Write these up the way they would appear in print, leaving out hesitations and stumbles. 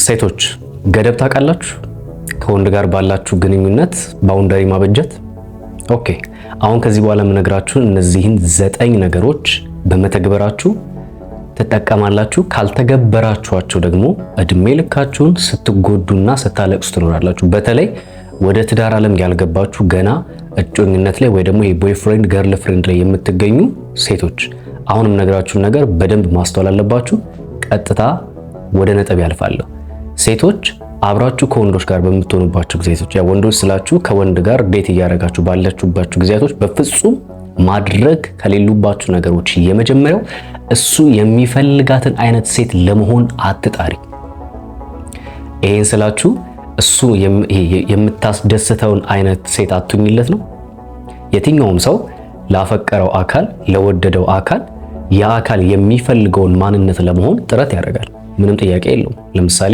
ሴቶች ገደብ ታውቃላችሁ? ከወንድ ጋር ባላችሁ ግንኙነት ባውንደሪ ማበጀት። ኦኬ አሁን ከዚህ በኋላ የምነግራችሁን እነዚህን 9 ነገሮች በመተግበራችሁ ትጠቀማላችሁ። ካልተገበራችኋቸው ደግሞ እድሜ ልካችሁን ስትጎዱና ስታለቅሱ ትኖራላችሁ። በተለይ ወደ ትዳር ዓለም ያልገባችሁ ገና እጮኝነት ላይ ወይ ደግሞ የቦይፍሬንድ ገርል ፍሬንድ ላይ የምትገኙ ሴቶች አሁንም ነግራችሁን ነገር በደንብ ማስተዋል አለባችሁ። ቀጥታ ወደ ነጥብ ያልፋለሁ። ሴቶች አብራችሁ ከወንዶች ጋር በምትሆኑባችሁ ጊዜያቶች ያ ወንዶች ስላችሁ ከወንድ ጋር ዴት እያደረጋችሁ ባላችሁባችሁ ጊዜያቶች በፍጹም ማድረግ ከሌሉባችሁ ነገሮች የመጀመሪያው እሱ የሚፈልጋትን አይነት ሴት ለመሆን አትጣሪ። ይሄን ስላችሁ እሱ የምታስደስተውን አይነት ሴት አትሁኝለት ነው። የትኛውም ሰው ላፈቀረው አካል ለወደደው አካል ያ አካል የሚፈልገውን ማንነት ለመሆን ጥረት ያደርጋል። ምንም ጥያቄ የለውም። ለምሳሌ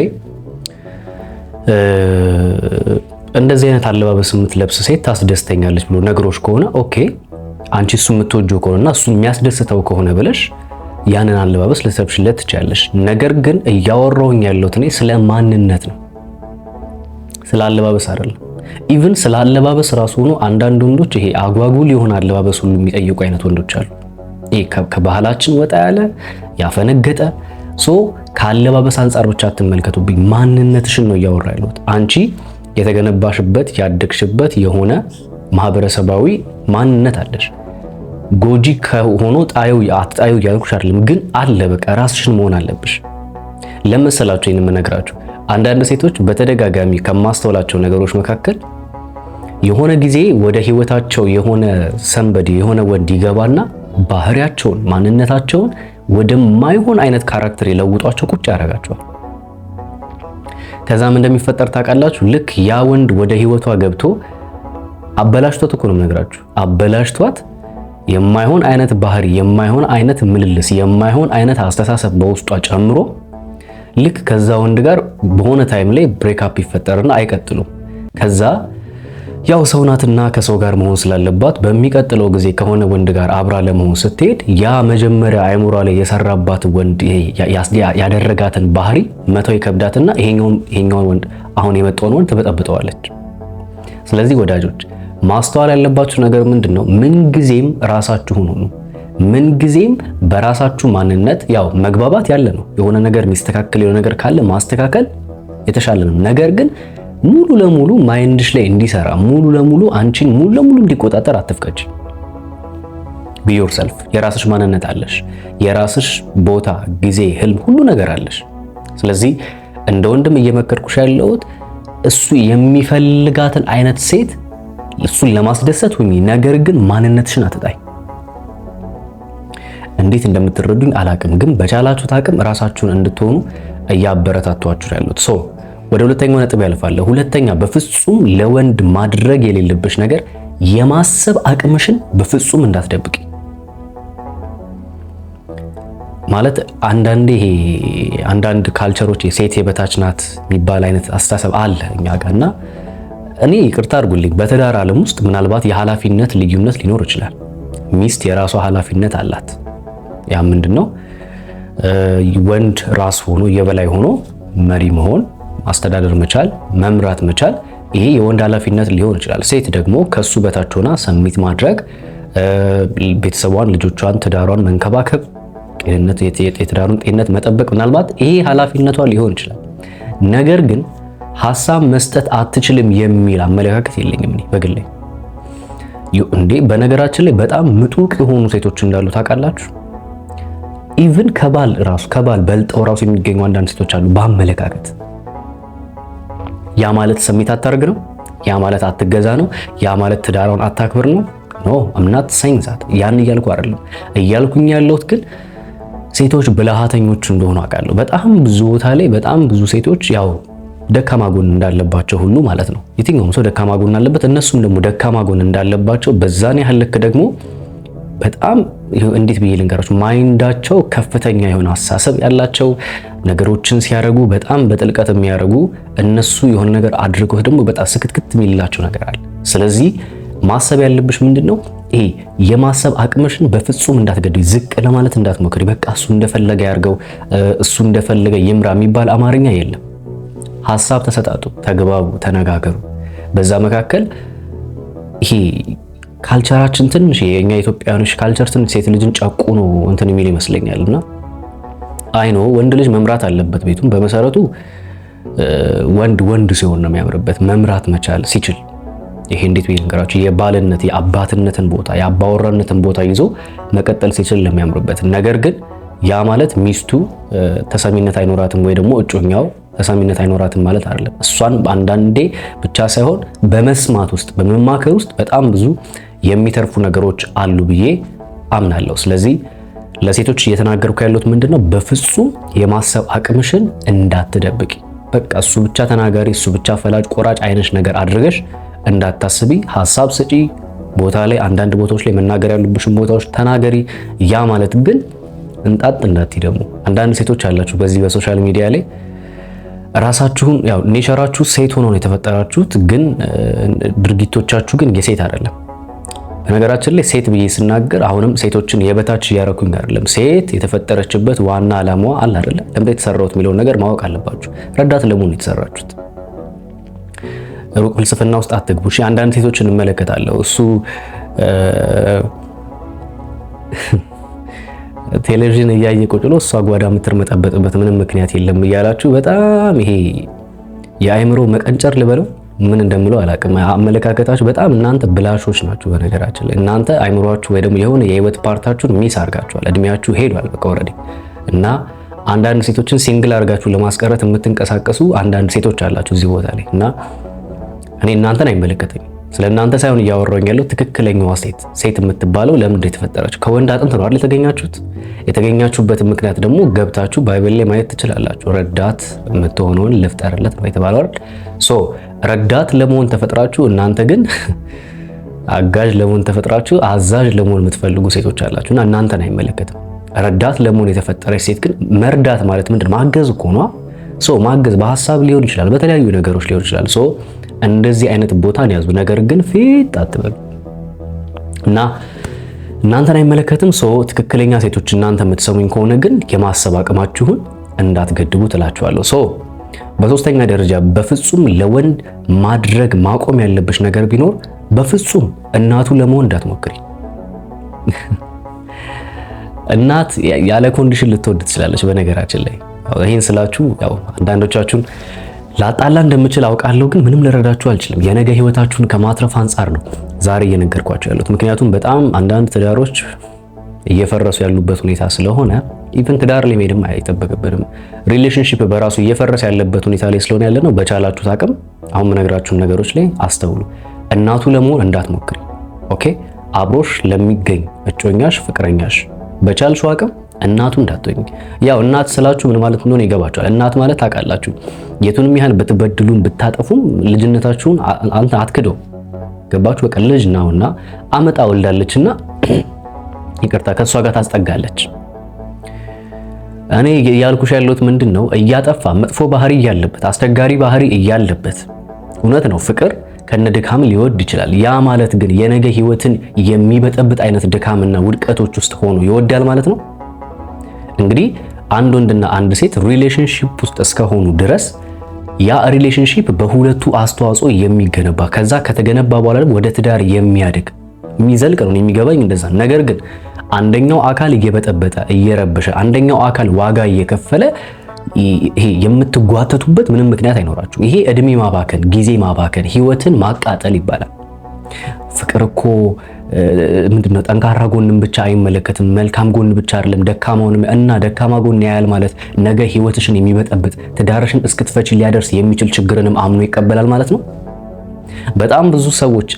እንደዚህ አይነት አለባበስ የምትለብስ ሴት ታስደስተኛለች ብሎ ነገሮች ከሆነ ኦኬ አንቺ እሱ የምትወጂው ከሆነና እሱ የሚያስደስተው ከሆነ ብለሽ ያንን አለባበስ ልትለብሽለት ትችያለሽ። ነገር ግን እያወራሁኝ ያለሁት እኔ ስለ ማንነት ነው፣ ስለ አለባበስ አይደለም። ኢቭን ስለ አለባበስ ራሱ ሆኖ አንዳንድ ወንዶች ይሄ አጓጉል የሆነ አለባበስ ሁሉ የሚጠይቁ አይነት ወንዶች አሉ። ይሄ ከባህላችን ወጣ ያለ ያፈነገጠ ከአለባበስ አንጻር ብቻ አትመልከቱብኝ። ማንነትሽን ነው እያወራ ያለሁት። አንቺ የተገነባሽበት ያደግሽበት የሆነ ማህበረሰባዊ ማንነት አለሽ። ጎጂ ከሆነ ጣዩ ያልኩሽ አይደለም፣ ግን አለ። በቃ ራስሽን መሆን አለብሽ። ለመሰላችሁ ይሄን የምነግራችሁ አንዳንድ ሴቶች በተደጋጋሚ ከማስተውላቸው ነገሮች መካከል የሆነ ጊዜ ወደ ህይወታቸው የሆነ ሰንበዲ የሆነ ወንድ ይገባና ባህሪያቸውን ማንነታቸውን ወደማይሆን አይነት ካራክተር የለውጧቸው ቁጭ ያደርጋቸዋል። ከዛም እንደሚፈጠር ታውቃላችሁ። ልክ ያ ወንድ ወደ ህይወቷ ገብቶ አበላሽቷት እኮ ነው የምነግራችሁ። አበላሽቷት የማይሆን አይነት ባህሪ፣ የማይሆን አይነት ምልልስ፣ የማይሆን አይነት አስተሳሰብ በውስጧ ጨምሮ ልክ ከዛ ወንድ ጋር በሆነ ታይም ላይ ብሬክአፕ ይፈጠርና አይቀጥሉም። ከዛ ያው ሰው ናትና ከሰው ጋር መሆን ስላለባት በሚቀጥለው ጊዜ ከሆነ ወንድ ጋር አብራ ለመሆን ስትሄድ ያ መጀመሪያ አይሙራ ላይ የሰራባት ወንድ ያደረጋትን ባህሪ መተው ይከብዳትና ይሄኛውን ወንድ አሁን የመጣውን ወንድ ትበጠብጠዋለች። ስለዚህ ወዳጆች ማስተዋል ያለባችሁ ነገር ምንድነው? ምንጊዜም ራሳችሁን ሁኑ። ምንጊዜም በራሳችሁ ማንነት ያው መግባባት ያለ ነው። የሆነ ነገር የሚስተካከል የሆነ ነገር ካለ ማስተካከል የተሻለ ነው። ነገር ግን ሙሉ ለሙሉ ማይንድሽ ላይ እንዲሰራ ሙሉ ለሙሉ አንቺን ሙሉ ለሙሉ እንዲቆጣጠር አትፍቀጂ። ቢ ዮርሰልፍ። የራስሽ ማንነት አለሽ። የራስሽ ቦታ፣ ጊዜ፣ ህልም፣ ሁሉ ነገር አለሽ። ስለዚህ እንደ ወንድም እየመከርኩሽ ያለሁት እሱ የሚፈልጋትን አይነት ሴት እሱን ለማስደሰት ሁኚ። ነገር ግን ማንነትሽን አትጣይ። እንዴት እንደምትረዱኝ አላቅም፣ ግን በቻላችሁት አቅም ራሳችሁን እንድትሆኑ እያበረታቷችሁ ያሉት። ወደ ሁለተኛው ነጥብ ያልፋለሁ። ሁለተኛ በፍጹም ለወንድ ማድረግ የሌለብሽ ነገር የማሰብ አቅምሽን በፍጹም እንዳትደብቂ። ማለት አንዳንድ ካልቸሮች ሴት የበታች ናት የሚባል አይነት አስተሳሰብ አለ እኛ ጋርና እኔ ይቅርታ አድርጉልኝ፣ በትዳር ዓለም ውስጥ ምናልባት የኃላፊነት ልዩነት ሊኖር ይችላል። ሚስት የራሷ ኃላፊነት አላት። ያ ምንድነው? ወንድ ራስ ሆኖ የበላይ ሆኖ መሪ መሆን፣ ማስተዳደር መቻል፣ መምራት መቻል፣ ይሄ የወንድ ኃላፊነት ሊሆን ይችላል። ሴት ደግሞ ከሱ በታች ሆና ሰሚት ማድረግ፣ ቤተሰቧን፣ ልጆቿን፣ ትዳሯን መንከባከብ፣ የትዳሩን ጤንነት መጠበቅ፣ ምናልባት ይሄ ኃላፊነቷ ሊሆን ይችላል። ነገር ግን ሐሳብ መስጠት አትችልም የሚል አመለካከት የለኝም እኔ በግሌ። በነገራችን ላይ በጣም ምጡቅ የሆኑ ሴቶች እንዳሉ ታውቃላችሁ። ኢቭን ከባል በልጠው ራሱ የሚገኙ አንዳንድ ሴቶች አሉ በአመለካከት። ያ ማለት ሰሚት አታርግ ነው? ያ ማለት አትገዛ ነው? ያ ማለት ትዳሯን አታክብር ነው? ኖ አምናት ሳይንሳት ያን እያልኩ አይደለም። እያልኩኝ ያለሁት ግን ሴቶች ብልሃተኞች እንደሆኑ አውቃለሁ። በጣም ብዙ ቦታ ላይ በጣም ብዙ ሴቶች ያው ደካማ ጎን እንዳለባቸው ሁሉ ማለት ነው። የትኛውም ሰው ደካማ ጎን አለበት። እነሱም ደግሞ ደካማ ጎን እንዳለባቸው በዛን ያህል ልክ ደግሞ በጣም እንዴት ብዬ ልንገራችሁ፣ ማይንዳቸው ከፍተኛ የሆነ አስተሳሰብ ያላቸው ነገሮችን ሲያደርጉ በጣም በጥልቀት የሚያደርጉ እነሱ የሆነ ነገር አድርገው ደግሞ በጣም ስክትክት የሚላቸው ነገር አለ። ስለዚህ ማሰብ ያለብሽ ምንድነው? ይሄ የማሰብ አቅምሽን በፍጹም እንዳትገድይ፣ ዝቅ ለማለት እንዳትሞክሪ። በቃ እሱ እንደፈለገ ያርገው፣ እሱ እንደፈለገ ይምራ የሚባል አማርኛ የለም። ሐሳብ ተሰጣጡ፣ ተግባቡ፣ ተነጋገሩ። በዛ መካከል ይሄ ካልቸራችን ትንሽ የኛ ኢትዮጵያኖች ካልቸር ትንሽ ሴት ልጅን ጨቁኖ እንትን የሚል ይመስለኛልና አይኖ ወንድ ልጅ መምራት አለበት ቤቱን። በመሰረቱ ወንድ ሲሆን ነው የሚያምርበት መምራት መቻል ሲችል። ይሄ እንዴት ብዬ ልንገራችሁ፣ የባልነት የአባትነትን ቦታ የአባወራነትን ቦታ ይዞ መቀጠል ሲችል ነው የሚያምርበት። ነገር ግን ያ ማለት ሚስቱ ተሰሚነት አይኖራትም ወይ ደግሞ እጮኛው ተሰሚነት አይኖራትም ማለት አይደለም። እሷን አንዳንዴ ብቻ ሳይሆን በመስማት ውስጥ በመማከር ውስጥ በጣም ብዙ የሚተርፉ ነገሮች አሉ ብዬ አምናለሁ። ስለዚህ ለሴቶች እየተናገርኩ ያለሁት ምንድነው፣ በፍጹም የማሰብ አቅምሽን እንዳትደብቂ። በቃ እሱ ብቻ ተናጋሪ፣ እሱ ብቻ ፈላጭ ቆራጭ አይነሽ ነገር አድርገሽ እንዳታስቢ። ሐሳብ ስጪ ቦታ ላይ፣ አንዳንድ ቦታዎች ላይ መናገር ያሉብሽን ቦታዎች ተናገሪ። ያ ማለት ግን እንጣጥ እንዳትይ። ደግሞ አንዳንድ ሴቶች አላችሁ በዚህ በሶሻል ሚዲያ ላይ ራሳችሁን ያው ኔቸራችሁ ሴት ሆኖ ነው የተፈጠራችሁት፣ ግን ድርጊቶቻችሁ ግን የሴት አይደለም። በነገራችን ላይ ሴት ብዬ ስናገር አሁንም ሴቶችን የበታች እያረኩኝ አይደለም። ሴት የተፈጠረችበት ዋና ዓላማዋ አለ አይደለ? ለምን የተሰራሁት የሚለውን ነገር ማወቅ አለባችሁ። ረዳት ለመሆን የተሰራችሁት ሩቅ ፍልስፍና ውስጥ አትግቡ። እሺ አንዳንድ ሴቶችን እንመለከታለሁ እሱ ቴሌቪዥን እያየ ቁጭ ብሎ እሷ ጓዳ የምትርመጠበጥበት ምንም ምክንያት የለም እያላችሁ በጣም ይሄ የአእምሮ መቀንጨር ልበለው ምን እንደምለው አላውቅም። አመለካከታችሁ በጣም እናንተ ብላሾች ናችሁ። በነገራችን ላይ እናንተ አእምሮአችሁ ወይ ደግሞ የሆነ የህይወት ፓርታችሁን ሚስ አድርጋችኋል። እድሜያችሁ ሄዷል በቃ ኦልሬዲ። እና አንዳንድ ሴቶችን ሲንግል አድርጋችሁ ለማስቀረት የምትንቀሳቀሱ አንዳንድ ሴቶች አላችሁ እዚህ ቦታ ላይ እና እኔ እናንተን አይመለከተኝም። ስለ እናንተ ሳይሆን እያወራኝ ያለው ትክክለኛዋ ሴት የምትባለው ለምን የተፈጠረች ከወንድ አጥንት ነው አይደል የተገኛችሁት? የተገኛችሁበትን ምክንያት ደግሞ ገብታችሁ ባይብል ላይ ማየት ትችላላችሁ። ረዳት የምትሆነውን ልፍጠርለት ነው የተባለው አይደል? ሶ ረዳት ለመሆን ተፈጥራችሁ እናንተ ግን አጋዥ ለመሆን ተፈጥራችሁ አዛዥ ለመሆን የምትፈልጉ ሴቶች አላችሁና እናንተን አይመለከትም። ረዳት ለመሆን የተፈጠረች ሴት ግን መርዳት ማለት ምንድን ማገዝ እኮ ነው። ሶ ማገዝ በሐሳብ ሊሆን ይችላል፣ በተለያዩ ነገሮች ሊሆን ይችላል። ሶ እንደዚህ አይነት ቦታን ያዙ። ነገር ግን ፊት አትበሉ እና እናንተን አይመለከትም። ሶ ትክክለኛ ሴቶች እናንተ የምትሰሙኝ ከሆነ ግን የማሰብ አቅማችሁን እንዳትገድቡ ትላችኋለሁ። ሶ በሶስተኛ ደረጃ በፍጹም ለወንድ ማድረግ ማቆም ያለብሽ ነገር ቢኖር በፍጹም እናቱ ለመሆን እንዳትሞክሪ። እናት ያለ ኮንዲሽን ልትወድ ትችላለች። በነገራችን ላይ ይሄን ስላችሁ ያው አንዳንዶቻችሁን ላጣላ እንደምችል አውቃለሁ፣ ግን ምንም ልረዳችሁ አልችልም። የነገ ህይወታችሁን ከማትረፍ አንጻር ነው ዛሬ እየነገርኳችሁ ያሉት። ምክንያቱም በጣም አንዳንድ ትዳሮች እየፈረሱ ያሉበት ሁኔታ ስለሆነ ኢቭን ትዳር ላይ መሄድም አይጠበቅብንም። ሪሌሽንሺፕ በራሱ እየፈረሰ ያለበት ሁኔታ ላይ ስለሆነ ያለ ነው። በቻላችሁት አቅም አሁን የምነግራችሁን ነገሮች ላይ አስተውሉ። እናቱ ለመሆን እንዳትሞክሪ። ኦኬ? አብሮሽ ለሚገኝ እጮኛሽ፣ ፍቅረኛሽ በቻልሽው አቅም እናቱ እንዳትሆኝ። ያው እናት ስላችሁ ምን ማለት እንደሆነ ይገባችኋል። እናት ማለት ታውቃላችሁ፣ የቱንም ያህል ብትበድሉም ብታጠፉም ልጅነታችሁን አንተ አትክደው። ገባችሁ? በቃ ልጅ ነውና አመጣ ወልዳለችና ይቅርታ ከሷ ጋር ታስጠጋለች። እኔ ያልኩሽ ያለሁት ምንድነው፣ እያጠፋ መጥፎ ባህሪ እያለበት አስቸጋሪ ባህሪ እያለበት እውነት ነው ፍቅር ከነድካም ሊወድ ይችላል። ያ ማለት ግን የነገ ህይወትን የሚበጠብጥ አይነት ድካምና ውድቀቶች ውስጥ ሆኖ ይወዳል ማለት ነው። እንግዲህ አንድ ወንድና አንድ ሴት ሪሌሽንሺፕ ውስጥ እስከሆኑ ድረስ ያ ሪሌሽንሺፕ በሁለቱ አስተዋጽኦ የሚገነባ ከዛ ከተገነባ በኋላ ደግሞ ወደ ትዳር የሚያድግ የሚዘልቅ ነው የሚገባኝ እንደዛ። ነገር ግን አንደኛው አካል እየበጠበጠ እየረበሸ አንደኛው አካል ዋጋ እየከፈለ ይሄ የምትጓተቱበት ምንም ምክንያት አይኖራችሁ። ይሄ እድሜ ማባከን፣ ጊዜ ማባከን፣ ህይወትን ማቃጠል ይባላል። ፍቅር እኮ ምንድነው ጠንካራ ጎንን ብቻ አይመለከትም፣ መልካም ጎን ብቻ አይደለም ደካማውንም እና ደካማ ጎን ያያል ማለት ነገ ህይወትሽን የሚበጠብጥ ትዳርሽን እስክትፈቺ ሊያደርስ የሚችል ችግርንም አምኖ ይቀበላል ማለት ነው። በጣም ብዙ ሰዎች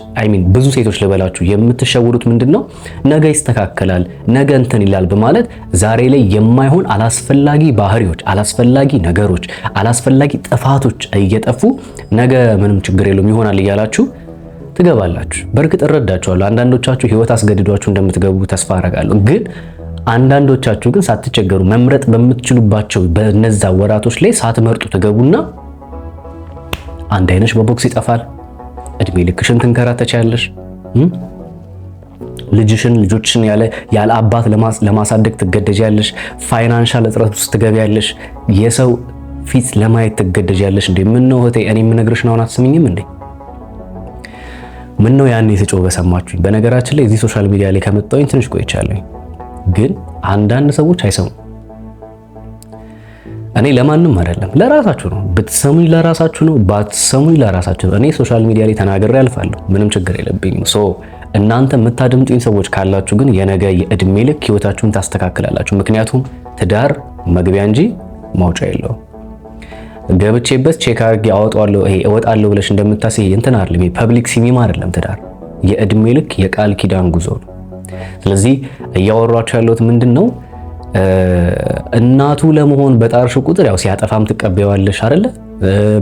ብዙ ሴቶች ልበላችሁ የምትሸውሩት ምንድነው ነገ ይስተካከላል ነገ እንትን ይላል በማለት ዛሬ ላይ የማይሆን አላስፈላጊ ባህሪዎች፣ አላስፈላጊ ነገሮች፣ አላስፈላጊ ጥፋቶች እየጠፉ ነገ ምንም ችግር የለውም ይሆናል እያላችሁ ትገባላችሁ። በእርግጥ እረዳችኋለሁ። አንዳንዶቻችሁ ህይወት አስገድዷችሁ እንደምትገቡ ተስፋ አደርጋለሁ። ግን አንዳንዶቻችሁ ግን ሳትቸገሩ መምረጥ በምትችሉባቸው በነዛ ወራቶች ላይ ሳትመርጡ ትገቡና አንድ አይነሽ በቦክስ ይጠፋል። እድሜ ልክሽን ትንከራተቻለሽ። ልጆችሽን ያለ አባት ለማሳደግ ትገደጃለሽ። ፋይናንሻል እጥረት ውስጥ ትገቢያለሽ። የሰው ፊት ለማየት ትገደጃለሽ እንዴ? ምን ነው እህቴ እኔ የምነግርሽ ነው አትሰሚኝም እንዴ? ምን ነው ያኔ ስጮህ በሰማችሁኝ። በነገራችን ላይ እዚህ ሶሻል ሚዲያ ላይ ከመጣሁኝ ትንሽ ቆይቻለሁ፣ ግን አንዳንድ ሰዎች አይሰሙም። እኔ ለማንም አይደለም ለራሳችሁ ነው። ብትሰሙኝ ለራሳችሁ ነው፣ ባትሰሙኝ ለራሳችሁ ነው። እኔ ሶሻል ሚዲያ ላይ ተናግሬ አልፋለሁ፣ ምንም ችግር የለብኝም። እናንተ የምታደምጡኝ ሰዎች ካላችሁ ግን የነገ የእድሜ ልክ ህይወታችሁን ታስተካክላላችሁ። ምክንያቱም ትዳር መግቢያ እንጂ ማውጫ የለውም። ገብቼበት ቼክ አድርጌ አወጣለሁ ይሄ እወጣለሁ ብለሽ እንደምታስይ እንትን አይደለም። ፐብሊክ ሲኒማ አይደለም። ትዳር የእድሜ ልክ የቃል ኪዳን ጉዞ ነው። ስለዚህ እያወራችሁ ያለሁት ምንድነው? እናቱ ለመሆን በጣርሽ ቁጥር ያው ሲያጠፋም ትቀበያለሽ አይደለ?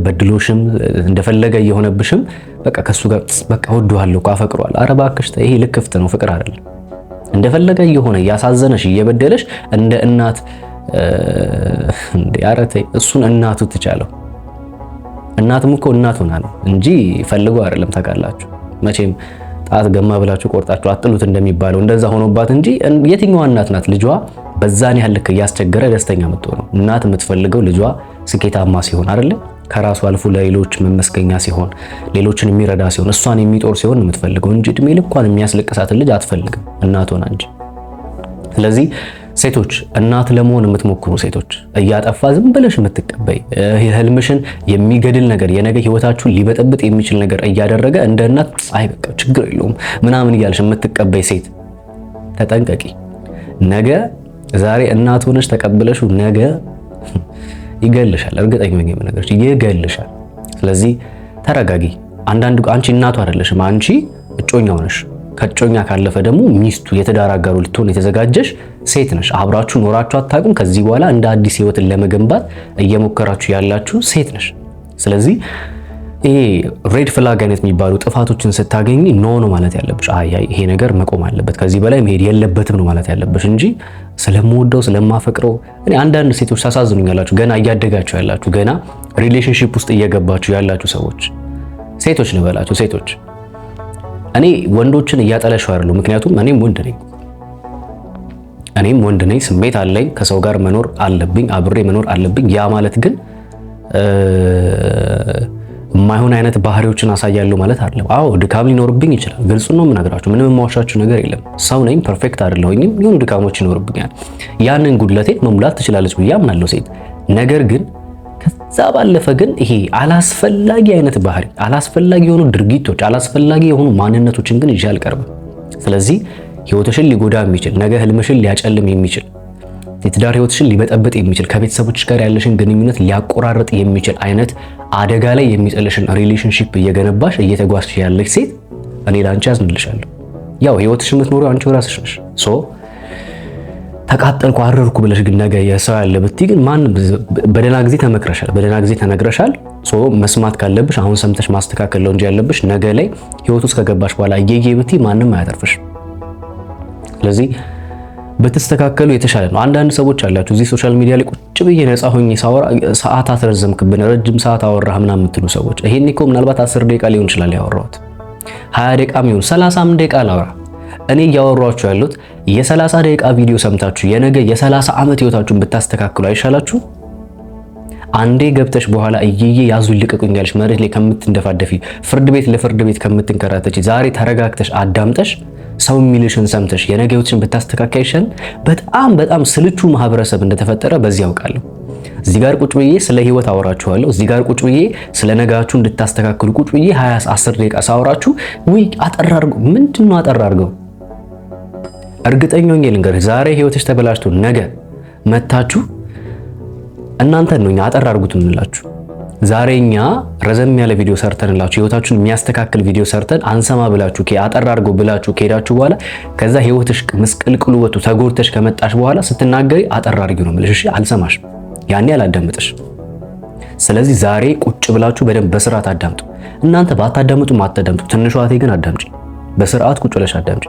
በድሎሽም እንደፈለገ እየሆነብሽም በቃ ከሱ ጋር በቃ ወደዋለሁ እኮ አፈቅሯል። ኧረ እባክሽ ይሄ ልክፍት ነው፣ ፍቅር አይደለም። እንደፈለገ እየሆነ እያሳዘነሽ እየበደለሽ እንደ እናት እንደ አረተይ እሱን እናቱ ትቻለው። እናትም እኮ እናት ሆና ነው እንጂ ፈልጎ አይደለም። ታውቃላችሁ መቼም ጣት ገማ ብላችሁ ቆርጣችሁ አጥሉት እንደሚባለው እንደዛ ሆኖባት እንጂ የትኛዋ እናት ናት ልጇ በዛን ያህል ልክ እያስቸገረ ደስተኛ የምትሆነው? እናት የምትፈልገው ልጇ ስኬታማ ሲሆን አይደለ? ከራሱ አልፎ ለሌሎች መመስገኛ ሲሆን፣ ሌሎችን የሚረዳ ሲሆን፣ እሷን የሚጦር ሲሆን የምትፈልገው እንጂ እድሜ ልኳን የሚያስለቅሳትን ልጅ አትፈልግም፣ እናት ሆና እንጂ። ስለዚህ ሴቶች እናት ለመሆን የምትሞክሩ ሴቶች እያጠፋ ዝም ብለሽ የምትቀበይ ህልምሽን የሚገድል ነገር የነገ ህይወታችሁን ሊበጠብጥ የሚችል ነገር እያደረገ እንደ እናት አይ በቃ ችግር የለውም ምናምን እያልሽ የምትቀበይ ሴት ተጠንቀቂ። ነገ ዛሬ እናት ሆነሽ ተቀብለሽው ነገ ይገልሻል። እርግጠኛ ነኝ የምነግርሽ ይገልሻል። ስለዚህ ተረጋጊ። አንቺ እናቱ አይደለሽም፣ አንቺ እጮኛው ነሽ። ከእጮኛ ካለፈ ደግሞ ሚስቱ የትዳር አጋሩ ልትሆን የተዘጋጀሽ ሴት ነሽ። አብራችሁ ኖራችሁ አታውቁም። ከዚህ በኋላ እንደ አዲስ ህይወትን ለመገንባት እየሞከራችሁ ያላችሁ ሴት ነሽ። ስለዚህ ይሄ ሬድ ፍላግ አይነት የሚባሉ ጥፋቶችን ስታገኝ ኖ ማለት ያለብሽ። አይ ይሄ ነገር መቆም አለበት፣ ከዚህ በላይ መሄድ የለበትም ነው ማለት ያለብሽ እንጂ ስለምወደው ስለማፈቅረው። እኔ አንዳንድ ሴቶች ታሳዝኑኛላችሁ። ገና እያደጋችሁ ያላችሁ፣ ገና ሪሌሽንሺፕ ውስጥ እየገባችሁ ያላችሁ ሰዎች፣ ሴቶች ልበላችሁ፣ ሴቶች እኔ ወንዶችን እያጠለሽው አይደለም። ምክንያቱም እኔም ወንድ ነኝ፣ ስሜት አለኝ፣ ከሰው ጋር መኖር አለብኝ፣ አብሬ መኖር አለብኝ። ያ ማለት ግን የማይሆን አይነት ባህሪዎችን አሳያለሁ ማለት አይደለም። አዎ ድካም ሊኖርብኝ ይችላል። ግልጹን ነው የምነግራችሁ። ምንም የማዋሻችሁ ነገር የለም። ሰው ነኝ፣ ፐርፌክት አይደለሁኝም። ይሁን ድካሞች ይኖርብኛል። ያንን ጉድለቴን መሙላት ትችላለች ብዬ አምናለሁ ሴት። ነገር ግን ከዛ ባለፈ ግን ይሄ አላስፈላጊ አይነት ባህሪ፣ አላስፈላጊ የሆኑ ድርጊቶች፣ አላስፈላጊ የሆኑ ማንነቶችን ግን ይዤ አልቀርብም። ስለዚህ ህይወትሽን ሊጎዳ የሚችል ነገ ህልምሽን ሊያጨልም የሚችል የትዳር ህይወትሽን ሊበጠብጥ የሚችል ከቤተሰቦችሽ ጋር ያለሽን ግንኙነት ሊያቆራርጥ የሚችል አይነት አደጋ ላይ የሚጥልሽን ሪሌሽንሺፕ እየገነባሽ እየተጓዝሽ ያለሽ ሴት እኔ ላንቺ ያዝንልሻለሁ። ያው ህይወትሽን የምትኖሪው አንቺ ራስሽ ነሽ። ተቃጠልኩ አረርኩ ብለሽ ግን ነገ የሰው ያለ ብትይ ግን ማን በደህና ጊዜ ተመክረሻል፣ በደህና ጊዜ ተነግረሻል። መስማት ካለብሽ አሁን ሰምተሽ ማስተካከል ነው እንጂ ያለብሽ ነገ ላይ ህይወት ውስጥ ከገባሽ በኋላ እየየ ብትይ ማንም አያተርፍሽ። ስለዚህ በተስተካከሉ የተሻለ ነው። አንዳንድ ሰዎች አላችሁ እዚህ ሶሻል ሚዲያ ላይ ቁጭ ብዬ ነፃ ሆኜ ሳወራ ሰዓታት ረዘምክብን፣ ረጅም ሰዓት አወራህ ምናምን የምትሉ ሰዎች ይሄን እኮ ምናልባት 10 ደቂቃ ሊሆን ይችላል ያወራሁት፣ 20 ደቂቃም ይሁን 30 ደቂቃ ላወራ። እኔ እያወራችሁ ያሉት የ30 ደቂቃ ቪዲዮ ሰምታችሁ የነገ የ30 ዓመት ህይወታችሁን ብታስተካክሉ አይሻላችሁ? አንዴ ገብተሽ በኋላ እየየ ያዙኝ ልቀቁኝ ያልሽ መሬት ላይ ከምትንደፋደፊ፣ ፍርድ ቤት ለፍርድ ቤት ከምትንከራተች፣ ዛሬ ተረጋግተሽ አዳምጠሽ ሰው የሚልሽን ሰምተሽ የነገ ህይወትሽን ብታስተካክይሻል። በጣም ስልቹ ማህበረሰብ እንደተፈጠረ በዚህ ያውቃለሁ። እዚህ ጋር ቁጭ ብዬ ስለ ህይወት አወራችኋለሁ። እዚህ ጋር ቁጭ ብዬ ስለ ነጋችሁ እንድታስተካክሉ ቁጭ ብዬ 10 ደቂቃ ሳወራችሁ ወይ አጠራርገው። ምንድነው አጠራርገው? እርግጠኛ ነኝ ልንገርህ፣ ዛሬ ህይወትሽ ተበላሽቶ ነገ መታችሁ እናንተን ነው አጠራርጉት እንላችሁ። ዛሬኛ ረዘም ያለ ቪዲዮ ሰርተንላችሁ ህይወታችሁን የሚያስተካክል ቪዲዮ ሰርተን አንሰማ ብላችሁ አጠራርገው ብላችሁ ከሄዳችሁ በኋላ ከዛ ህይወትሽ ምስቅልቅሉ ወጡ ተጎርተሽ ከመጣሽ በኋላ ስትናገሪ አጠራርጊው ነው የምልሽ። እሺ አልሰማሽም፣ ያኔ አላዳምጥሽ። ስለዚህ ዛሬ ቁጭ ብላችሁ በደንብ በስርዓት አዳምጡ። እናንተ ባታዳምጡ ማታዳምጡ፣ ትንሿ እህቴ ግን አዳምጪ፣ በስርዓት ቁጭ ብለሽ አዳምጪ።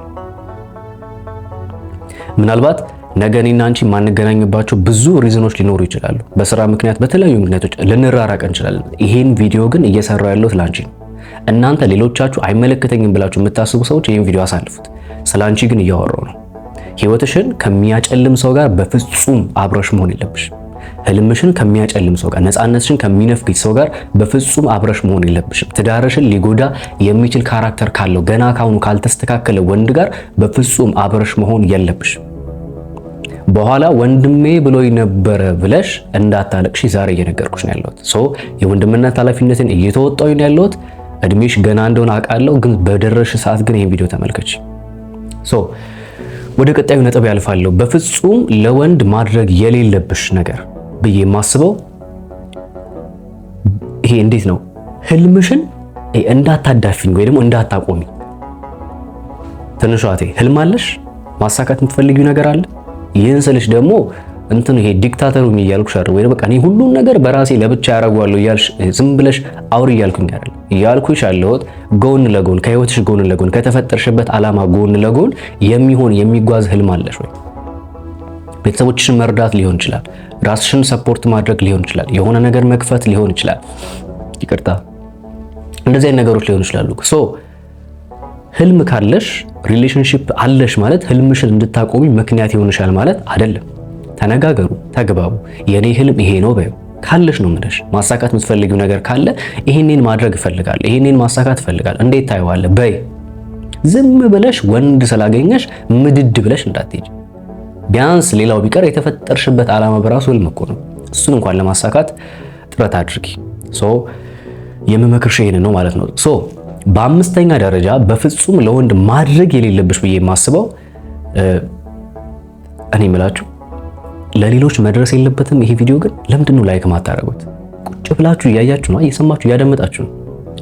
ምናልባት ነገ እኔና አንቺ የማንገናኝባቸው ብዙ ሪዝኖች ሊኖሩ ይችላሉ። በስራ ምክንያት፣ በተለያዩ ምክንያቶች ልንራራቅ እንችላለን። ይሄን ቪዲዮ ግን እየሰራው ያለሁት ላንቺ ነው። እናንተ ሌሎቻችሁ አይመለከተኝም ብላችሁ የምታስቡ ሰዎች ይሄን ቪዲዮ አሳልፉት። ስላንቺ ግን እያወራው ነው። ህይወትሽን ከሚያጨልም ሰው ጋር በፍጹም አብረሽ መሆን የለብሽ። ህልምሽን ከሚያጨልም ሰው ጋር፣ ነፃነትሽን ከሚነፍግ ሰው ጋር በፍጹም አብረሽ መሆን የለብሽም። ትዳርሽን ሊጎዳ የሚችል ካራክተር ካለው ገና ካሁኑ ካልተስተካከለ ወንድ ጋር በፍጹም አብረሽ መሆን የለብሽም። በኋላ ወንድሜ ብሎኝ ነበረ ብለሽ እንዳታለቅሽ ዛሬ እየነገርኩሽ ነው ያለሁት። የወንድምነት ኃላፊነትን እየተወጣሁ ነው ያለሁት። እድሜሽ ገና እንደሆነ አውቃለሁ፣ ግን በደረሽ ሰዓት ግን ይሄን ቪዲዮ ተመልከች። ወደ ቀጣዩ ነጥብ ያልፋለሁ። በፍጹም ለወንድ ማድረግ የሌለብሽ ነገር ብዬ የማስበው ይሄ እንዴት ነው፣ ህልምሽን እንዳታዳፍኝ ወይ ደግሞ እንዳታቆሚ። ትንሿ ህልም አለሽ፣ ማሳካት የምትፈልጊው ነገር አለ። ይህን ስልሽ ደግሞ ይሄ ዲክታተሩ እያልኩሽ አይደል ወይ በቃ እኔ ሁሉን ነገር በራሴ ለብቻ ያደርጋለሁ እያልሽ ዝም ብለሽ አውሪ እያልኩኝ አይደል። እያልኩሽ ያለሁት ጎን ለጎን ከህይወትሽ ጎን ለጎን ከተፈጠርሽበት ዓላማ ጎን ለጎን የሚጓዝ ህልም አለሽ ወይ? ቤተሰቦችሽን መርዳት ሊሆን ይችላል፣ ራስሽን ሰፖርት ማድረግ ሊሆን ይችላል፣ የሆነ ነገር መክፈት ሊሆን ይችላል። ይቅርታ እንደዚህ አይነት ነገሮች ሊሆን ይችላሉ። ህልም ካለሽ ሪሌሽንሺፕ አለሽ ማለት ህልምሽን እንድታቆሚ ምክንያት ይሆንሻል ማለት አይደለም። ተነጋገሩ፣ ተግባቡ። የኔ ህልም ይሄ ነው በይው። ካለሽ ነው ምንሽ ማሳካት የምትፈልጊው ነገር ካለ ይሄንን ማድረግ እፈልጋለሁ፣ ይሄንን ማሳካት እፈልጋለሁ፣ እንዴት ታይዋለህ በይ። ዝም ብለሽ ወንድ ስላገኘሽ ምድድ ብለሽ እንዳትሄጂ። ቢያንስ ሌላው ቢቀር የተፈጠርሽበት ዓላማ በራሱ ህልም እኮ ነው። እሱን እንኳን ለማሳካት ጥረት አድርጊ። የምመክርሽ ይሄን ነው ማለት ነው። በአምስተኛ ደረጃ በፍጹም ለወንድ ማድረግ የሌለብሽ ብዬ የማስበው እኔ የምላችሁ ለሌሎች መድረስ የለበትም። ይሄ ቪዲዮ ግን ለምንድን ነው ላይክ ማታረጉት? ቁጭ ብላችሁ እያያችሁ ነው፣ እየሰማችሁ እያደመጣችሁ ነው።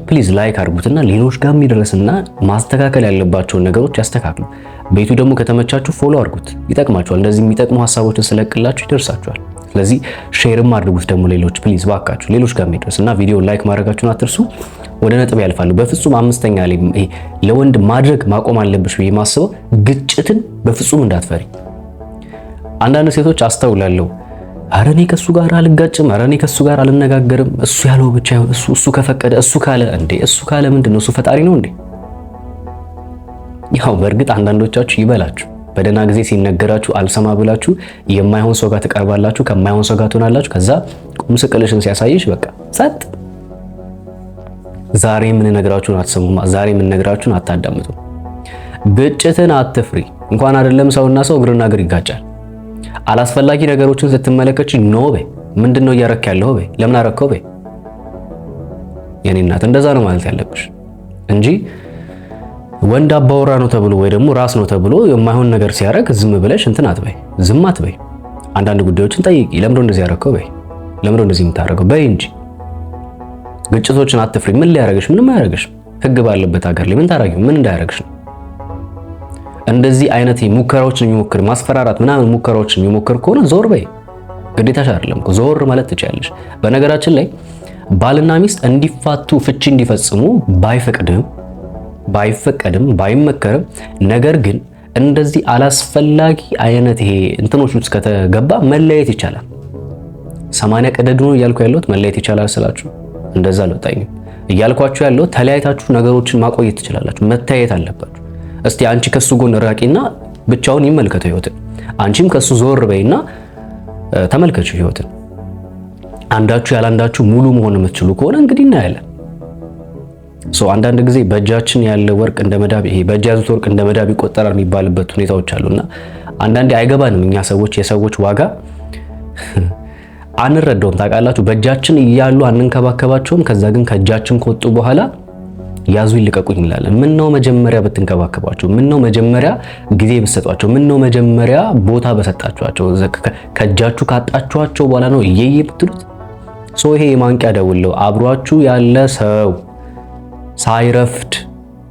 ፕሊዝ ላይክ አድርጉትና ሌሎች ጋር የሚደርስና ማስተካከል ያለባቸውን ነገሮች ያስተካክሉ። ቤቱ ደግሞ ከተመቻችሁ ፎሎ አድርጉት፣ ይጠቅማችኋል። እንደዚህ የሚጠቅሙ ሀሳቦችን ስለቅላችሁ ይደርሳችኋል። ስለዚህ ሼርም አድርጉት ደግሞ ሌሎች ፕሊዝ ባካችሁ ሌሎች ጋር የሚደርስና ቪዲዮ ላይክ ማድረጋችሁን አትርሱ። ወደ ነጥብ ያልፋሉ። በፍጹም አምስተኛ ላይ ለወንድ ማድረግ ማቆም አለብሽ ብዬ የማስበው ግጭትን በፍጹም እንዳትፈሪ። አንዳንድ ሴቶች አስተውላለሁ፣ ኧረ እኔ ከሱ ጋር አልጋጭም፣ ኧረ እኔ ከሱ ጋር አልነጋገርም፣ እሱ ያለው ብቻ ይሁን፣ እሱ ከፈቀደ፣ እሱ ካለ። እንዴ እሱ ካለ ምንድነው? እሱ ፈጣሪ ነው እንዴ? ያው በእርግጥ አንዳንዶቻችሁ ይበላችሁ፣ በደህና ጊዜ ሲነገራችሁ አልሰማ ብላችሁ የማይሆን ሰው ጋር ትቀርባላችሁ፣ ከማይሆን ሰው ጋር ትሆናላችሁ። ከዛ ቁም ስቅልሽን ሲያሳይሽ በቃ ጸጥ። ዛሬ ምን ነግራችሁን አትሰሙማ፣ ዛሬ ምን ነግራችሁን አታዳምጡ። ግጭትን አትፍሪ። እንኳን አይደለም ሰውና ሰው እግርና እግር ይጋጫል። አላስፈላጊ ነገሮችን ስትመለከቺ ኖ በይ። ምንድነው እያረክ ያለው በይ፣ ለምን አረከው በይ። የኔ እናት እንደዛ ነው ማለት ያለብሽ እንጂ ወንድ አባወራ ነው ተብሎ ወይ ደግሞ ራስ ነው ተብሎ የማይሆን ነገር ሲያረግ ዝም ብለሽ እንትን አትበይ፣ ዝም አትበይ። አንዳንድ ጉዳዮችን ጠይቂ። ለምን እንደዚህ ያረከው በይ፣ ለምን እንደዚህ የምታረገው በይ እንጂ ግጭቶችን አትፍሪ። ምን ሊያረግሽ? ምንም አያረግሽ። ህግ ባለበት ሀገር ላይ ምን ታረጊው? ምን እንዳያረግሽ ነው። እንደዚህ አይነት ሙከራዎችን የሚሞክር ማስፈራራት ምናምን ሙከራዎችን የሚሞክር ከሆነ ዞር በይ። ግዴታሽ አይደለም እኮ ዞር ማለት ትችያለሽ። በነገራችን ላይ ባልና ሚስት እንዲፋቱ ፍቺ እንዲፈጽሙ ባይፈቀድም ባይመከርም፣ ነገር ግን እንደዚህ አላስፈላጊ አይነት ይሄ እንትኖች ውስጥ ከተገባ መለያየት ይቻላል። 80 ቀደድ ነው እያልኩ ያለሁት መለያየት ይቻላል ስላችሁ እንደዛ አልወጣኝም። እያልኳችሁ ያለው ተለያይታችሁ ነገሮችን ማቆየት ትችላላችሁ። መታየት አለባችሁ። እስቲ አንቺ ከሱ ጎን ራቂና ብቻውን ይመልከተው ህይወትን፣ አንቺም ከሱ ዞር በይና ተመልከቹ ህይወትን። አንዳችሁ ያላንዳችሁ ሙሉ መሆን የምትችሉ ከሆነ እንግዲህ እናያለን። አንዳንድ ጊዜ በእጃችን ያለ ወርቅ እንደ መዳብ ይሄ በእጅ ያዙት ወርቅ እንደ መዳብ ይቆጠራል የሚባልበት ሁኔታዎች አሉና አንዳንዴ አይገባንም። እኛ ሰዎች የሰዎች ዋጋ አንረዳውም። ታውቃላችሁ፣ በእጃችን እያሉ አንንከባከባቸውም። ከዛ ግን ከእጃችን ከወጡ በኋላ ያዙ ይልቀቁኝ እንላለን። ምን ነው መጀመሪያ ብትንከባከቧቸው? ምን ነው መጀመሪያ ጊዜ ብትሰጧቸው? ምን ነው መጀመሪያ ቦታ በሰጣችኋቸው? ከእጃችሁ ካጣችኋቸው በኋላ ነው እየየ ብትሉት። ይሄ የማንቂያ ደውል ነው። አብሯችሁ ያለ ሰው ሳይረፍድ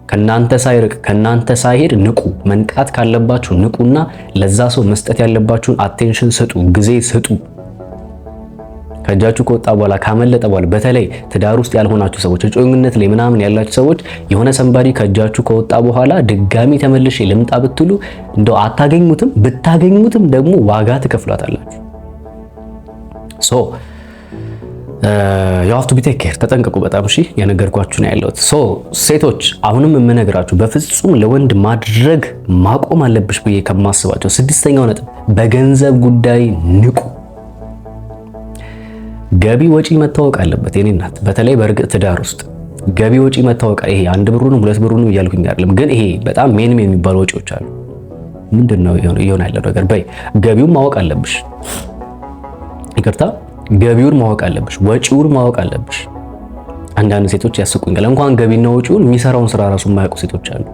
ከናንተ ሳይርቅ ከናንተ ሳይሄድ ንቁ። መንቃት ካለባችሁ ንቁና ለዛ ሰው መስጠት ያለባችሁን አቴንሽን ስጡ፣ ጊዜ ስጡ። ከእጃችሁ ከወጣ በኋላ ካመለጠ በኋላ በተለይ ትዳር ውስጥ ያልሆናችሁ ሰዎች፣ እጮኝነት ላይ ምናምን ያላችሁ ሰዎች የሆነ ሰንባዲ ከእጃችሁ ከወጣ በኋላ ድጋሚ ተመልሼ ልምጣ ብትሉ እንደው አታገኙትም። ብታገኙትም ደግሞ ዋጋ ትከፍሏታላችሁ። you have to be take care። ተጠንቀቁ በጣም እሺ። የነገርኳችሁ ነው ያለሁት። ሴቶች አሁንም የምነግራችሁ በፍጹም ለወንድ ማድረግ ማቆም አለብሽ ብዬ ከማስባቸው 6ኛው ነጥብ በገንዘብ ጉዳይ ንቁ። ገቢ ወጪ መታወቅ አለበት የኔ እናት። በተለይ በእርግጥ ትዳር ውስጥ ገቢ ወጪ መታወቅ ይሄ አንድ ብሩንም ሁለት ብሩንም እያልኩኝ አይደለም፣ ግን ይሄ በጣም ሜን የሚባሉ ወጪዎች አሉ። ምንድነው ይሆን ያለው ነገር? በይ ገቢውን ማወቅ አለብሽ። ይቅርታ ገቢውን ማወቅ አለብሽ፣ ወጪውን ማወቅ አለብሽ። አንዳንድ ሴቶች ያስቁኛል። እንኳን ገቢና ወጪውን የሚሰራውን ስራ ራሱ የማያውቁ ሴቶች አሉ።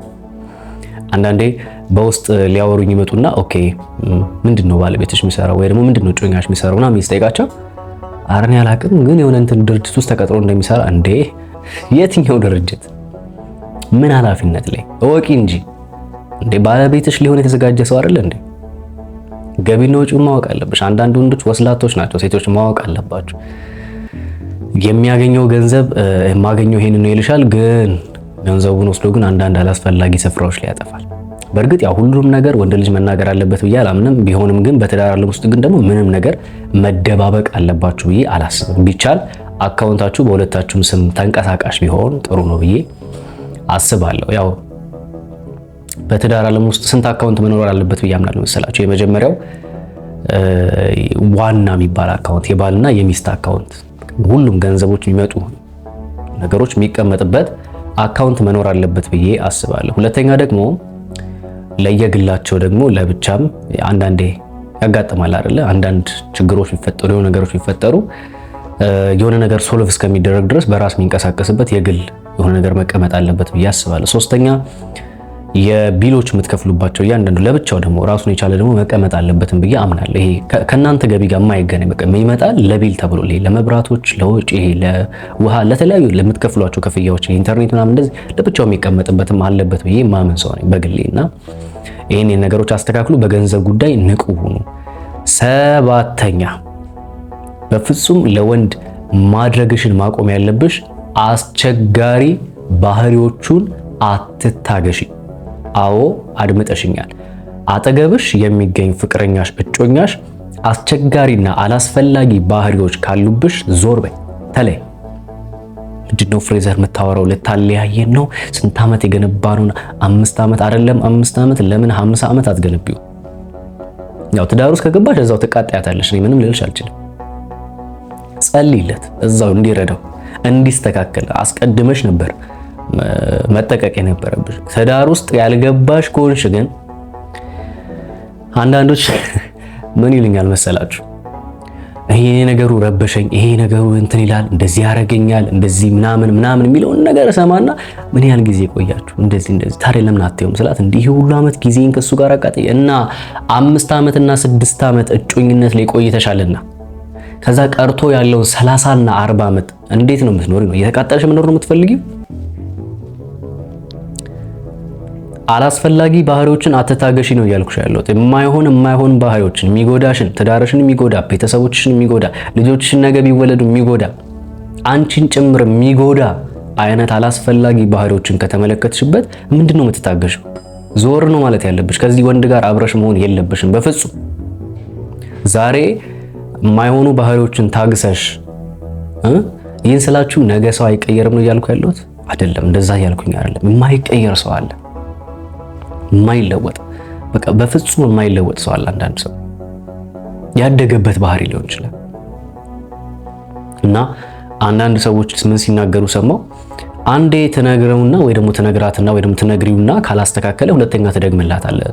አንዳንዴ በውስጥ ሊያወሩኝ ይመጡና ኦኬ ምንድነው ባለቤትሽ የሚሰራው ወይ ደግሞ ምንድነው ጮኛሽ የሚሰራው እና የሚስጠይቃቸው አረን ያላቅም ግን የሆነ እንትን ድርጅት ውስጥ ተቀጥሮ እንደሚሰራ። እንዴ የትኛው ድርጅት? ምን ኃላፊነት ላይ እወቂ እንጂ እንዴ ባለቤትሽ ሊሆን የተዘጋጀ ሰው አይደል እንዴ? ገቢና ወጪውን ማወቅ አለብሽ። አንዳንድ ወንዶች ወስላቶች ናቸው፣ ሴቶች ማወቅ አለባቸው። የሚያገኘው ገንዘብ የማገኘው ይሄን ነው ይልሻል፣ ግን ገንዘቡን ወስዶ ግን አንዳንድ አላስፈላጊ ስፍራዎች ላይ ያጠፋል። በእርግጥ ያው ሁሉም ነገር ወንድ ልጅ መናገር አለበት ብዬ አላምንም። ቢሆንም ግን በትዳር ዓለም ውስጥ ግን ደግሞ ምንም ነገር መደባበቅ አለባችሁ ብዬ አላስብም። ቢቻል አካውንታችሁ በሁለታችሁም ስም ተንቀሳቃሽ ቢሆን ጥሩ ነው ብዬ አስባለሁ። ያው በትዳር ዓለም ውስጥ ስንት አካውንት መኖር አለበት ብዬ አምናለሁ መሰላችሁ? የመጀመሪያው ዋና የሚባል አካውንት፣ የባልና የሚስት አካውንት፣ ሁሉም ገንዘቦች የሚመጡ ነገሮች የሚቀመጥበት አካውንት መኖር አለበት ብዬ አስባለሁ። ሁለተኛ ደግሞ ለየግላቸው ደግሞ ለብቻም አንዳንዴ ያጋጥማል አይደለ? አንዳንድ ችግሮች ቢፈጠሩ የሆነ ነገሮች ቢፈጠሩ የሆነ ነገር ሶልቭ እስከሚደረግ ድረስ በራስ የሚንቀሳቀስበት የግል የሆነ ነገር መቀመጥ አለበት ብዬ አስባለሁ። ሶስተኛ የቢሎች የምትከፍሉባቸው እያንዳንዱ ለብቻው ደግሞ ራሱን የቻለ ደግሞ መቀመጥ አለበትም ብዬ አምናለሁ። ይሄ ከእናንተ ገቢ ጋር የማይገናኝ በቃ ይመጣል ለቢል ተብሎ ለመብራቶች፣ ለውጭ፣ ለውሃ፣ ለተለያዩ ለምትከፍሏቸው ክፍያዎች፣ ኢንተርኔት ምናምን እንደዚህ ለብቻው የሚቀመጥበትም አለበት ብዬ ማመን ሰው ነኝ በግሌና ይሄን ነገሮች አስተካክሉ። በገንዘብ ጉዳይ ንቁ ሁኑ። ሰባተኛ በፍጹም ለወንድ ማድረግሽን ማቆም ያለብሽ አስቸጋሪ ባህሪዎቹን አትታገሺ። አዎ አድምጠሽኛል። አጠገብሽ የሚገኝ ፍቅረኛሽ፣ እጮኛሽ አስቸጋሪና አላስፈላጊ ባህሪዎች ካሉብሽ ዞር በይ፣ ተለይ። ምንድነው ፍሬዘር የምታወራው? ልታለያየን ነው? ስንት ዓመት የገነባ ነው? 5 ዓመት አይደለም 5 ዓመት ለምን 50 ዓመት አትገነቢው? ያው ትዳር ውስጥ ከገባሽ እዛው ትቃጣያታለሽ። እኔ ምንም ልልሽ አልችልም። ጸልይለት፣ እዛው እንዲረዳው እንዲስተካከል አስቀድመሽ ነበር መጠቀቅ የነበረብሽ። ትዳር ውስጥ ያልገባሽ ከሆንሽ ግን አንዳንዶች ምን ይሉኛል መሰላችሁ? ይሄ ነገሩ ረበሸኝ፣ ይሄ ነገሩ እንትን ይላል፣ እንደዚህ ያረገኛል፣ እንደዚህ ምናምን ምናምን የሚለውን ነገር ሰማና ምን ያህል ጊዜ ቆያችሁ እንደዚህ ታዲያ ለምን አትየውም ስላት እንዲህ ሁሉ ዓመት ጊዜን ከሱ ጋር አቃጠይ እና 5 ዓመት እና 6 ዓመት እጮኝነት ላይ ቆይተሻልና ከዛ ቀርቶ ያለውን 30 እና 40 ዓመት እንዴት ነው የምትኖሪ? ነው እየተቃጠልሽ መኖር ነው የምትፈልጊው? አላስፈላጊ ባህሪዎችን አትታገሺ ነው እያልኩሽ ያለሁት። የማይሆን ባህሪዎችን የሚጎዳሽን፣ ትዳርሽን የሚጎዳ፣ ቤተሰቦችሽን የሚጎዳ፣ ልጆችሽን ነገ ቢወለዱ የሚጎዳ፣ አንቺን ጭምር የሚጎዳ አይነት አላስፈላጊ ባህሪዎችን ከተመለከትሽበት ምንድነው የምትታገሽው? ዞር ነው ማለት ያለብሽ። ከዚህ ወንድ ጋር አብረሽ መሆን የለብሽም በፍጹም። ዛሬ የማይሆኑ ባህሪዎችን ታግሰሽ ይህን ስላችሁ ነገ ሰው አይቀየርም ነው እያልኩ ያለሁት አይደለም። እንደዛ እያልኩኝ አይደለም። የማይቀየር ሰው አለ፣ የማይለወጥ በቃ በፍጹም የማይለወጥ ሰው አለ። አንዳንድ ሰው ያደገበት ባህሪ ሊሆን ይችላል እና አንዳንድ ሰዎች ምን ሲናገሩ ሰማው፣ አንዴ ትነግረውና ወይ ደግሞ ትነግራትና ወይ ደግሞ ትነግሪውና ካላስተካከለ ሁለተኛ ትደግምላታለህ፣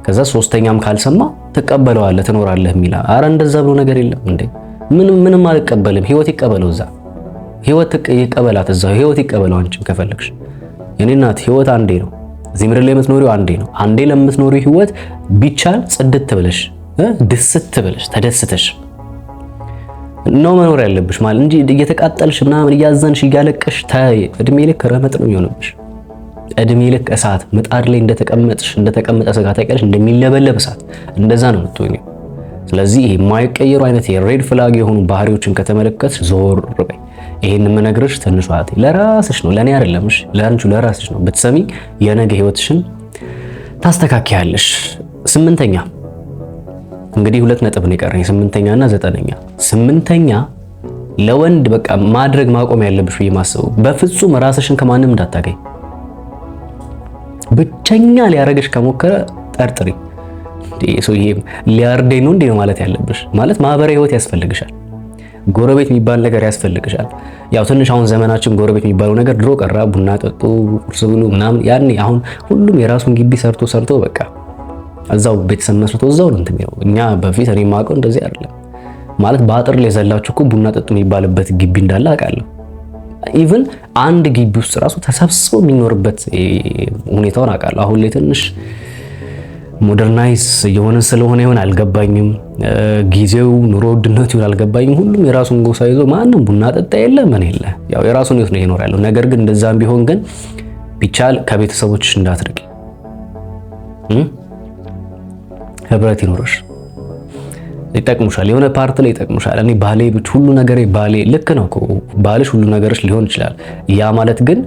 ከዛ ሶስተኛም ካልሰማ ትቀበለዋለህ፣ ትኖራለህ የሚላ። አረ እንደዛ ብሎ ነገር የለም እንዴ! ምንም አልቀበልም። ህይወት ይቀበለው፣ እዛ ህይወት ይቀበላት፣ እዛ ህይወት ይቀበለው። አንቺም ከፈለግሽ የኔ እናት ህይወት አንዴ ነው። እዚህ ምድር ላይ የምትኖሪው አንዴ ነው። አንዴ ለምትኖሪው ህይወት ቢቻል ጽድት ብለሽ ድስት ብለሽ ተደስተሽ ነው መኖር ያለብሽ ማለት እንጂ እየተቃጠልሽ ምናምን እያዘንሽ እያለቀሽ ታይ እድሜ ልክ ረመጥ ነው የሚሆንብሽ። እድሜ ልክ እሳት ምጣድ ላይ እንደተቀመጠ ስጋ ታውቂያለሽ፣ እንደሚለበለብ እሳት እንደዛ ነው የምትሆኚው። ስለዚህ የማይቀየሩ አይነት የሬድ ፍላግ የሆኑ ባህሪዎችን ከተመለከትሽ ዞር በይ። ይሄን የምነግርሽ ትንሿ እህቴ ለራስሽ ነው፣ ለኔ አይደለም። እሺ ለአንቺ ለራስሽ ነው። ብትሰሚ የነገ ህይወትሽን ታስተካክያለሽ። 8ኛ እንግዲህ 2 ነጥብ ነው የቀረኝ፣ 8ኛ እና 9ኛ። 8ኛ ለወንድ በቃ ማድረግ ማቆም ያለብሽ ብዬ ማስበው በፍጹም ራስሽን ከማንም እንዳታገኝ። ብቸኛ ሊያረግሽ ከሞከረ ጠርጥሪ። እንዴ ሰውዬ ሊያርደኝ ነው እንዴ ማለት ያለብሽ ማለት ማህበራዊ ህይወት ያስፈልግሻል። ጎረቤት የሚባል ነገር ያስፈልግሻል። ያው ትንሽ አሁን ዘመናችን ጎረቤት የሚባለው ነገር ድሮ ቀራ። ቡና ጠጡ፣ ቁርስ ብሉ ምናምን ያኔ። አሁን ሁሉም የራሱን ግቢ ሰርቶ በቃ እዛው ቤተሰብ መስርቶ እዛው ነው እንትን የሚለው። እኛ በፊት እኔ የማውቀው እንደዚህ አይደለም ማለት በአጥር ላይ ዘላችሁ እኮ ቡና ጠጡ የሚባልበት ግቢ እንዳለ አውቃለሁ። ኢቭን አንድ ግቢ ውስጥ ራሱ ተሰብስቦ የሚኖርበት ሁኔታውን አውቃለሁ። አሁን ላይ ትንሽ ሞደርናይዝ የሆነ ስለሆነ ይሆን አልገባኝም። ጊዜው ኑሮ ውድነት ይሆን አልገባኝም። ሁሉም የራሱን ጎሳ ይዞ ማንም ቡና ጠጣ የለ ምን የለ ያው የራሱን ህይወት ነው ይኖር ያለው። ነገር ግን እንደዛም ቢሆን ግን ቢቻል ከቤተሰቦችሽ እንዳትርቂ፣ ህብረት ይኖርሽ፣ ይጠቅሙሻል። የሆነ ፓርት ላይ ይጠቅሙሻል። እኔ ባሌ ሁሉ ነገር ባሌ ልክ ነው እኮ ባልሽ ሁሉ ነገርሽ ሊሆን ይችላል። ያ ማለት ግን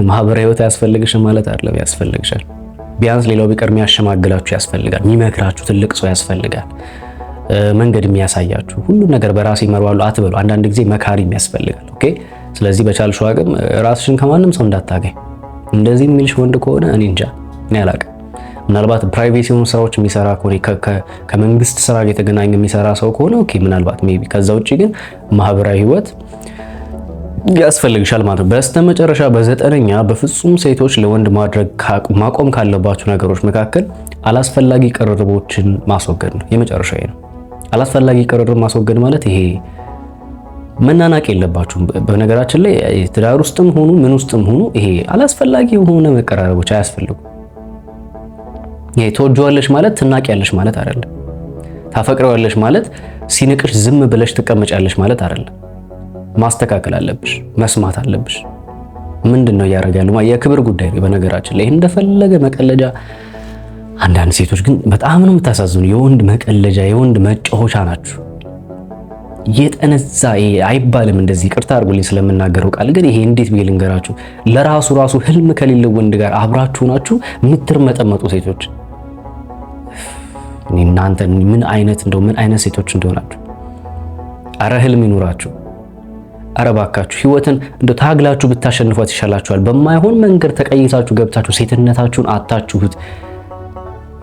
ማህበራዊ ህይወት ያስፈልግሽ ማለት አይደለም። ያስፈልግሻል። ቢያንስ ሌላው ቢቀር የሚያሸማግላችሁ ያስፈልጋል። የሚመክራችሁ ትልቅ ሰው ያስፈልጋል። መንገድ የሚያሳያችሁ ሁሉ ነገር በራሴ ይመራዋሉ አትበሉ። አንዳንድ ጊዜ መካሪም ያስፈልጋል። ኦኬ። ስለዚህ በቻልሽው አቅም ራስሽን ከማንም ሰው እንዳታገኝ። እንደዚህ የሚልሽ ወንድ ከሆነ እኔ እንጃ እኔ አላውቅም። ምናልባት ፕራይቬት የሆኑ ስራዎች የሚሰራ ከሆነ ከመንግስት ስራ ጋር የተገናኘ የሚሰራ ሰው ከሆነ ኦኬ ምናልባት ሜቢ። ከዛ ውጪ ግን ማህበራዊ ህይወት ያስፈልግሻል ማለት ነው። በስተመጨረሻ በዘጠነኛ በፍጹም ሴቶች ለወንድ ማቆም ካለባቸው ነገሮች መካከል አላስፈላጊ ቅርርቦችን ማስወገድ ነው። የመጨረሻው ነው። አላስፈላጊ ቅርርብ ማስወገድ ማለት ይሄ መናናቅ የለባችሁም። በነገራችን ላይ ትዳር ውስጥም ሆኑ ምን ውስጥም ሆኑ ይሄ አላስፈላጊ የሆነ መቀራረቦች አያስፈልጉም። ይሄ ትወጂዋለሽ ማለት ትናቂያለሽ ማለት አይደለም። ታፈቅሪዋለሽ ማለት ሲንቅሽ ዝም ብለሽ ትቀመጫለሽ ማለት አይደለም። ማስተካከል አለብሽ፣ መስማት አለብሽ። ምንድነው ያደርጋሉ? የክብር ጉዳይ ነው። በነገራችን ላይ እንደፈለገ መቀለጃ። አንዳንድ ሴቶች ግን በጣም ነው የምታሳዝኑ። የወንድ መቀለጃ፣ የወንድ መጫወቻ ናችሁ። የጠነዛ አይባልም እንደዚህ። ይቅርታ አድርጉልኝ ስለምናገረው ቃል ግን ይሄ እንዴት ብዬ ልንገራችሁ? ለራሱ ህልም ከሌለው ወንድ ጋር አብራችሁ ናችሁ የምትርመጠመጡ ሴቶች። እናንተ ምን አይነት ሴቶች እንደሆናችሁ። አረ ህልም ይኑራችሁ። አረ ባካችሁ ህይወትን ታግላችሁ ብታሸንፏት ይሻላችኋል። በማይሆን መንገድ ተቀይሳችሁ ገብታችሁ ሴትነታችሁን አታችሁት።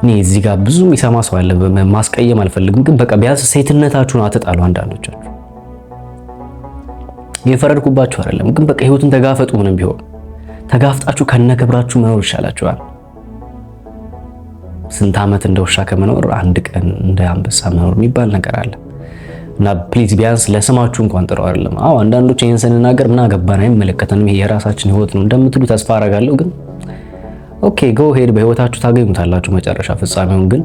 እኔ እዚህ ጋር ብዙ የሚሰማ ሰው አለ። ማስቀየም አልፈልግም፣ ግን በቃ ቢያንስ ሴትነታችሁን አትጣሉ። አንዳንዶቻችሁ የፈረድኩባችሁ አይደለም፣ ግን በቃ ህይወትን ተጋፈጡ። ምንም ቢሆን ተጋፍጣችሁ ከነክብራችሁ መኖር ይሻላችኋል። ስንት ዓመት እንደ ውሻ ከመኖር አንድ ቀን እንደ አንበሳ መኖር የሚባል ነገር አለ እና ፕሊዝ ቢያንስ ለስማችሁ እንኳን ጥሩ አይደለም። አዎ አንዳንዶች ይሄን ስንናገር ምን አገባን አይመለከተንም፣ ይሄ የራሳችን ህይወት ነው እንደምትሉ ተስፋ አደርጋለሁ። ግን ኦኬ ጎ ሄድ፣ በህይወታችሁ ታገኙታላችሁ መጨረሻ ፍጻሜውን። ግን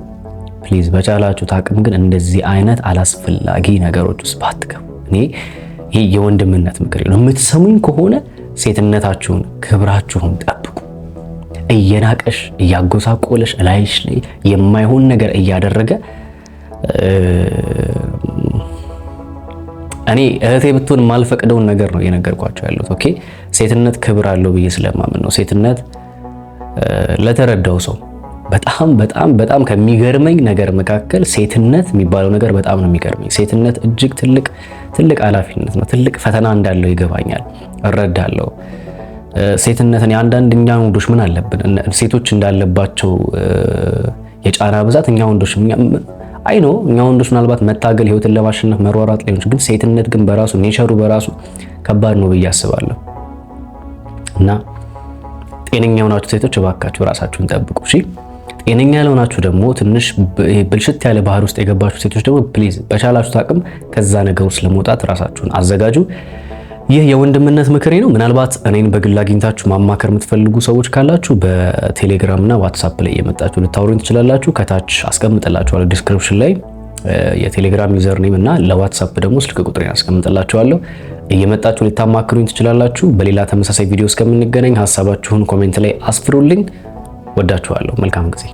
ፕሊዝ በቻላችሁ ታቅም ግን እንደዚህ አይነት አላስፈላጊ ነገሮች ውስጥ ባትገቡ። እኔ ይሄ የወንድምነት ምክር ነው። የምትሰሙኝ ከሆነ ሴትነታችሁን፣ ክብራችሁን ጠብቁ። እየናቀሽ እያጎሳቆለሽ ላይሽ ላይ የማይሆን ነገር እያደረገ እኔ እህቴ ብትሆን የማልፈቅደውን ነገር ነው እየነገርኳቸው ያለሁት። ኦኬ ሴትነት ክብር አለው ብዬ ስለማምን ነው። ሴትነት ለተረዳው ሰው በጣም በጣም በጣም ከሚገርመኝ ነገር መካከል ሴትነት የሚባለው ነገር በጣም ነው የሚገርመኝ። ሴትነት እጅግ ትልቅ ኃላፊነት ነው። ትልቅ ፈተና እንዳለው ይገባኛል፣ እረዳለሁ። ሴትነትን የአንዳንድ እኛ ወንዶች ምን አለብን ሴቶች እንዳለባቸው የጫና ብዛት እኛ ወንዶች እኛ ወንዶች ምናልባት መታገል ህይወትን ለማሸነፍ መሯሯጥ ሊሆን ግን ሴትነት ግን በራሱ ኔቸሩ በራሱ ከባድ ነው ብዬ አስባለሁ። እና ጤነኛ የሆናችሁ ሴቶች እባካችሁ ራሳችሁን ጠብቁ። እሺ ጤነኛ ያልሆናችሁ ደግሞ ትንሽ ብልሽት ያለ ባህር ውስጥ የገባችሁ ሴቶች ደግሞ ፕሊዝ በቻላችሁ አቅም ከዛ ነገር ውስጥ ለመውጣት ራሳችሁን አዘጋጁ። ይህ የወንድምነት ምክሬ ነው። ምናልባት እኔን በግል አግኝታችሁ ማማከር የምትፈልጉ ሰዎች ካላችሁ በቴሌግራም እና ዋትስአፕ ላይ እየመጣችሁ ልታወሩኝ ትችላላችሁ። ከታች አስቀምጥላችኋለሁ ዲስክሪፕሽን ላይ የቴሌግራም ዩዘር ኔም እና ለዋትስአፕ ደግሞ ስልክ ቁጥሬን አስቀምጥላችኋለሁ። እየመጣችሁ ልታማክሩኝ ትችላላችሁ። በሌላ ተመሳሳይ ቪዲዮ እስከምንገናኝ ሀሳባችሁን ኮሜንት ላይ አስፍሩልኝ። ወዳችኋለሁ። መልካም ጊዜ